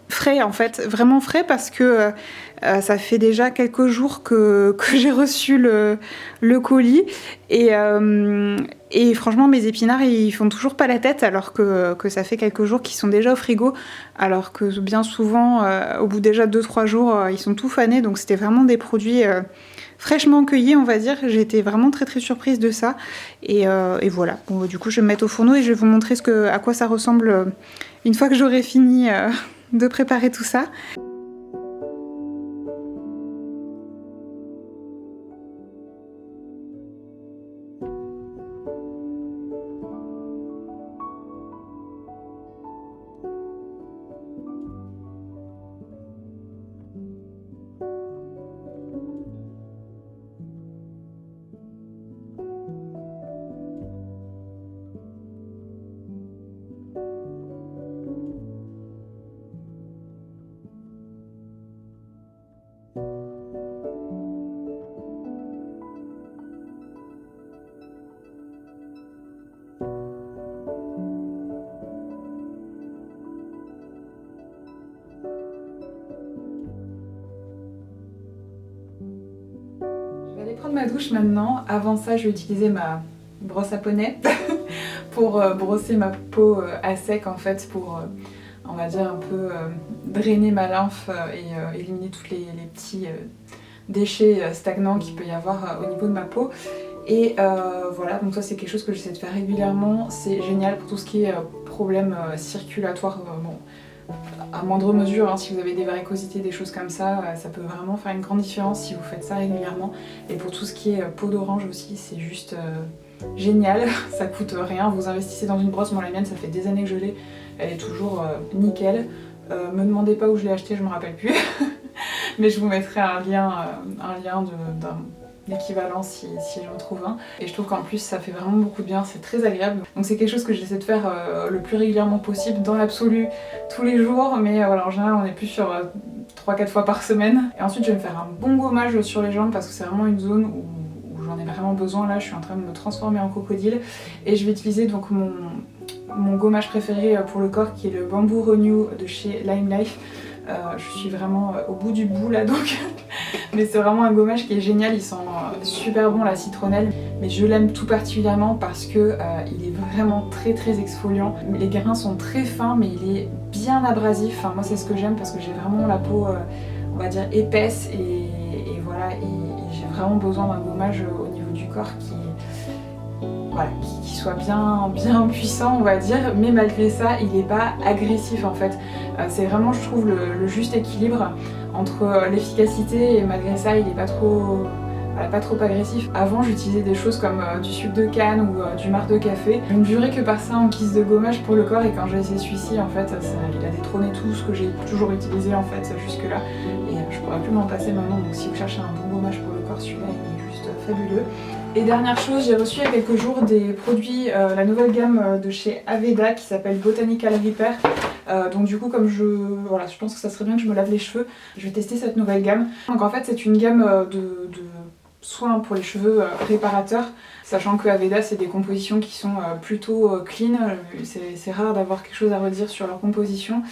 frais en fait, vraiment frais parce que ça fait déjà quelques jours que j'ai reçu le colis et franchement mes épinards ils font toujours pas la tête alors que ça fait quelques jours qu'ils sont déjà au frigo, alors que bien souvent au bout déjà 2-3 jours ils sont tout fanés, donc c'était vraiment des produits fraîchement cueillis on va dire. J'ai été vraiment très très surprise de ça et voilà. Bon, du coup je vais me mettre au fourneau et je vais vous montrer à quoi ça ressemble une fois que j'aurai fini de préparer tout ça. Prendre ma douche maintenant. Avant ça, je vais utiliser ma brosse à poney pour brosser ma peau à sec en fait, pour on va dire un peu drainer ma lymphe et éliminer tous les petits déchets stagnants qu'il peut y avoir au niveau de ma peau. Et voilà, donc ça c'est quelque chose que j'essaie de faire régulièrement. C'est génial pour tout ce qui est problème circulatoire. Bon, à moindre mesure, hein, si vous avez des varicosités, des choses comme ça peut vraiment faire une grande différence si vous faites ça régulièrement. Et pour tout ce qui est peau d'orange aussi, c'est juste génial, ça coûte rien, vous investissez dans une brosse. Moi la mienne ça fait des années que je l'ai, elle est toujours nickel. Me demandez pas où je l'ai acheté, je me rappelle plus, mais je vous mettrai un lien d'un équivalent si j'en trouve un. Et je trouve qu'en plus ça fait vraiment beaucoup de bien, c'est très agréable. Donc c'est quelque chose que j'essaie de faire le plus régulièrement possible, dans l'absolu tous les jours, mais voilà, en général on est plus sur 3-4 fois par semaine. Et ensuite je vais me faire un bon gommage sur les jambes parce que c'est vraiment une zone où j'en ai vraiment besoin. Là je suis en train de me transformer en crocodile et je vais utiliser donc mon gommage préféré pour le corps qui est le Bamboo Renew de chez Lime Life. Je suis vraiment au bout du bout là donc mais c'est vraiment un gommage qui est génial, il sent super bon la citronnelle, mais je l'aime tout particulièrement parce que il est vraiment très très exfoliant. Les grains sont très fins mais il est bien abrasif, enfin, moi c'est ce que j'aime parce que j'ai vraiment la peau on va dire épaisse et voilà, et j'ai vraiment besoin d'un gommage au niveau du corps qui soit bien puissant on va dire, mais malgré ça il n'est pas agressif en fait. C'est vraiment je trouve le juste équilibre entre l'efficacité et malgré ça il n'est pas trop agressif. Avant j'utilisais des choses comme du sucre de canne ou du marc de café. Je ne jurais que par ça en guise de gommage pour le corps, et quand j'ai essayé celui-ci en fait il a détrôné tout ce que j'ai toujours utilisé en fait jusque là, et je pourrais plus m'en passer maintenant. Donc si vous cherchez un bon gommage pour le corps, celui-là il est juste fabuleux. Et dernière chose, j'ai reçu il y a quelques jours des produits, la nouvelle gamme de chez Aveda qui s'appelle Botanical Repair. Donc du coup comme je pense que ça serait bien que je me lave les cheveux, je vais tester cette nouvelle gamme. Donc en fait c'est une gamme de soins pour les cheveux réparateurs, sachant que Aveda c'est des compositions qui sont plutôt clean, c'est rare d'avoir quelque chose à redire sur leur composition.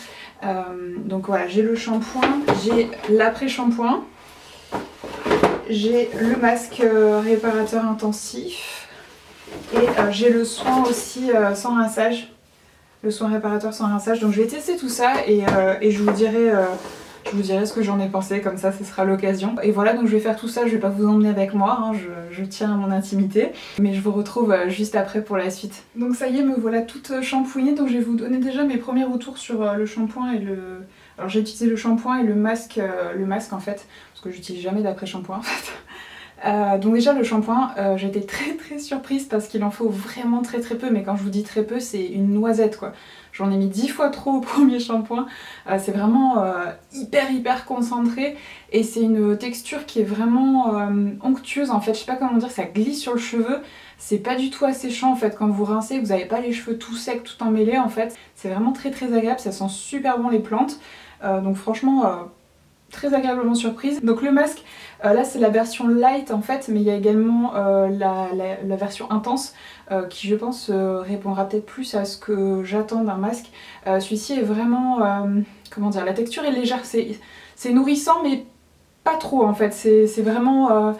Donc voilà, j'ai le shampoing, j'ai l'après-shampoing, j'ai le masque réparateur intensif et j'ai le soin aussi sans rinçage. Le soin réparateur sans rinçage. Donc je vais tester tout ça et je vous dirai Je vous dirai ce que j'en ai pensé, comme ça ce sera l'occasion. Et voilà, donc je vais faire tout ça, je vais pas vous emmener avec moi, hein, je tiens à mon intimité. Mais je vous retrouve juste après pour la suite. Donc ça y est, me voilà toute shampouinée, donc je vais vous donner déjà mes premiers retours sur le shampoing et le... Alors j'ai utilisé le shampoing et le masque en fait, parce que j'utilise jamais d'après-shampoing en fait. Donc déjà le shampoing, j'ai été très surprise parce qu'il en faut vraiment très peu, mais quand je vous dis très peu, c'est une noisette quoi. J'en ai mis 10 fois trop au premier shampoing, c'est vraiment hyper concentré et c'est une texture qui est vraiment onctueuse en fait, je sais pas comment dire, ça glisse sur le cheveu, c'est pas du tout asséchant en fait, quand vous rincez, vous avez pas les cheveux tout secs, tout emmêlés en fait, c'est vraiment très agréable, ça sent super bon les plantes, donc franchement... très agréablement surprise. Donc le masque, là c'est la version light en fait, mais il y a également la version intense qui je pense répondra peut-être plus à ce que j'attends d'un masque. Celui-ci est vraiment, comment dire, la texture est légère, c'est nourrissant mais pas trop en fait, c'est vraiment...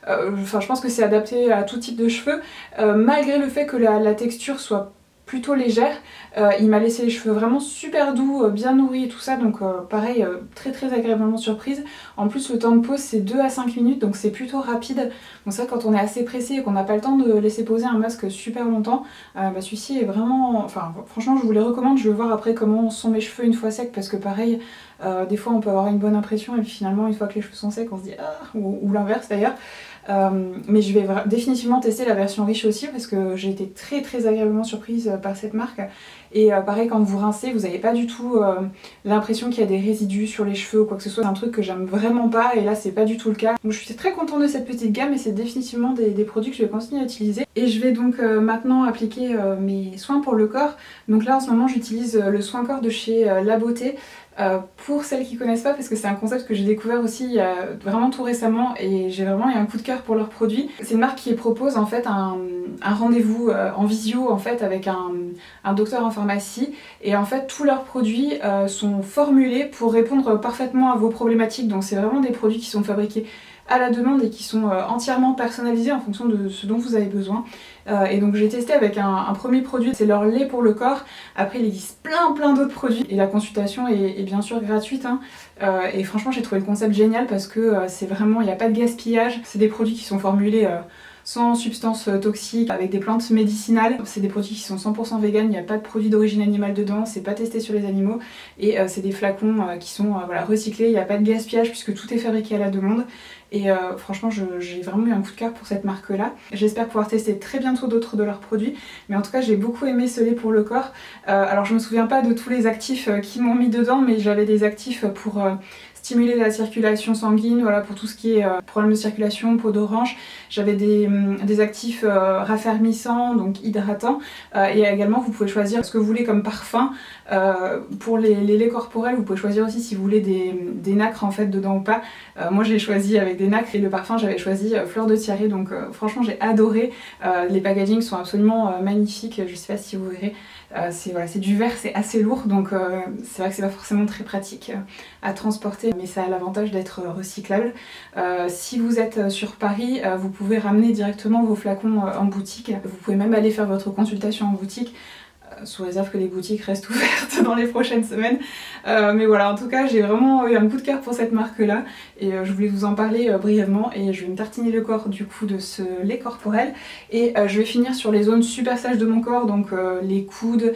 Enfin je pense que c'est adapté à tout type de cheveux, malgré le fait que la texture soit plutôt légère, il m'a laissé les cheveux vraiment super doux, bien nourris et tout ça, donc pareil, très agréablement surprise. En plus le temps de pose c'est 2 à 5 minutes, donc c'est plutôt rapide. Donc c'est vrai que quand on est assez pressé et qu'on n'a pas le temps de laisser poser un masque super longtemps, celui-ci est vraiment... Enfin franchement je vous les recommande, je vais voir après comment sont mes cheveux une fois secs, parce que pareil, des fois on peut avoir une bonne impression et puis finalement une fois que les cheveux sont secs on se dit ah, ou l'inverse d'ailleurs. Mais je vais définitivement tester la version riche aussi parce que j'ai été très agréablement surprise par cette marque. Et pareil, quand vous rincez, vous n'avez pas du tout l'impression qu'il y a des résidus sur les cheveux ou quoi que ce soit. C'est un truc que j'aime vraiment pas et là c'est pas du tout le cas. Donc je suis très contente de cette petite gamme et c'est définitivement des produits que je vais continuer à utiliser. Et je vais donc maintenant appliquer mes soins pour le corps. Donc là en ce moment j'utilise le soin corps de chez La Beauté. Pour celles qui connaissent pas, parce que c'est un concept que j'ai découvert aussi vraiment tout récemment et j'ai vraiment eu un coup de cœur pour leurs produits. C'est une marque qui propose en fait un rendez-vous en visio en fait avec un docteur en pharmacie, et en fait tous leurs produits sont formulés pour répondre parfaitement à vos problématiques. Donc c'est vraiment des produits qui sont fabriqués à la demande et qui sont entièrement personnalisés en fonction de ce dont vous avez besoin. Et donc j'ai testé avec un premier produit, c'est leur lait pour le corps. Après il existe plein d'autres produits et la consultation est bien sûr gratuite, hein. Et franchement j'ai trouvé le concept génial parce que c'est vraiment, il n'y a pas de gaspillage, c'est des produits qui sont formulés sans substances toxiques, avec des plantes médicinales. C'est des produits qui sont 100% vegan, il n'y a pas de produits d'origine animale dedans, c'est pas testé sur les animaux, et c'est des flacons qui sont voilà, recyclés, il n'y a pas de gaspillage puisque tout est fabriqué à la demande. Et franchement j'ai vraiment eu un coup de cœur pour cette marque là. J'espère pouvoir tester très bientôt d'autres de leurs produits, mais en tout cas j'ai beaucoup aimé ce lait pour le corps. Alors je me souviens pas de tous les actifs qu'ils m'ont mis dedans, mais j'avais des actifs pour stimuler la circulation sanguine, voilà, pour tout ce qui est problème de circulation, peau d'orange. J'avais des actifs raffermissants, donc hydratants, et également vous pouvez choisir ce que vous voulez comme parfum. Pour les laits corporels, vous pouvez choisir aussi si vous voulez des nacres en fait dedans ou pas. Moi j'ai choisi avec des nacres, et le parfum j'avais choisi fleur de tiare, donc franchement j'ai adoré. Les packagings sont absolument magnifiques, je sais pas si vous verrez. C'est du verre, c'est assez lourd, donc c'est vrai que c'est pas forcément très pratique à transporter, mais ça a l'avantage d'être recyclable. Si vous êtes sur Paris, vous pouvez ramener directement vos flacons en boutique. Vous pouvez même aller faire votre consultation en boutique, sous réserve que les boutiques restent ouvertes dans les prochaines semaines. Mais voilà, en tout cas j'ai vraiment eu un coup de cœur pour cette marque là, et je voulais vous en parler brièvement. Et je vais me tartiner le corps du coup de ce lait corporel, et je vais finir sur les zones super sèches de mon corps, donc les coudes,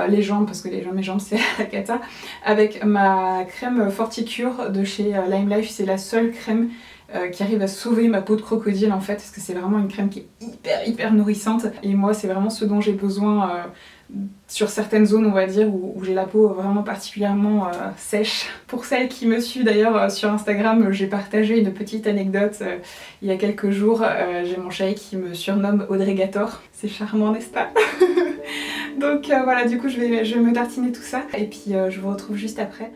les jambes, parce que mes jambes c'est la cata, avec ma crème Forticure de chez Lime Life. C'est la seule crème qui arrive à sauver ma peau de crocodile en fait, parce que c'est vraiment une crème qui est hyper nourrissante, et moi c'est vraiment ce dont j'ai besoin sur certaines zones on va dire où j'ai la peau vraiment particulièrement sèche. Pour celles qui me suivent d'ailleurs sur Instagram, j'ai partagé une petite anecdote il y a quelques jours. J'ai mon chéri qui me surnomme Audregator, c'est charmant n'est-ce pas? Donc voilà, du coup je vais me tartiner tout ça et puis je vous retrouve juste après.